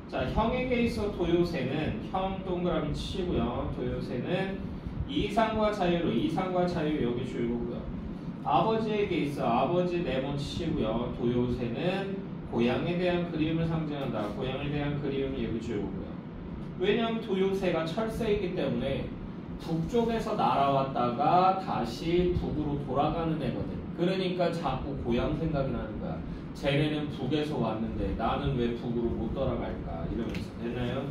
자, 형에게 있어 도요새는 형 동그라미 치시고요. 도요새는 이상과 자유 여기 줄 보고요. 아버지에게 있어 아버지 네모 치시고요. 도요새는 고향에 대한 그리움을 상징한다. 고향에 대한 그리움이 여기 줄 보고요. 왜냐하면 도요새가 철새이기 때문에 북쪽에서 날아왔다가 다시 북으로 돌아가는 애거든. 그러니까 자꾸 고향 생각이 나는 거야. 쟤네는 북에서 왔는데 나는 왜 북으로 못 돌아갈까 이러면서. 됐나요?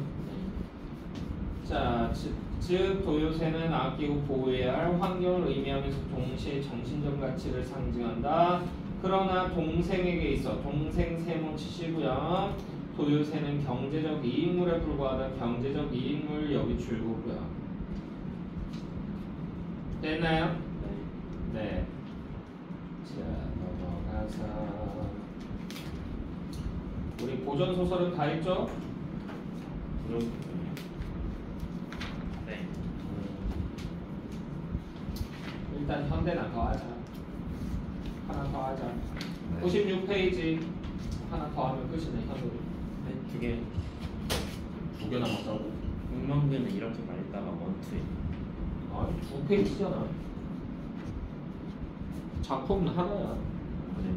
자, 즉 도요새는 아끼고 보호해야 할 환경을 의미하면서 동시에 정신적 가치를 상징한다. 그러나 동생에게 있어 동생 세모 치시고요. 도요새는 경제적 이익물에 불과하다. 경제적 이익물 여기 줄 보고요. 됐나요? 네. 자, 넘어가서 우리 고전 소설은 다 했죠? 네. 일단 현대나 더 하자. 하나 더 하자. 네. 96페이지 하나 더 하면 끝이네. 현대. 네, 두 개. 두 개 남았다고? 운명기는 이렇게 말했다가 원투에. 아니, 두 페이지잖아. 작품은 하나야. 네.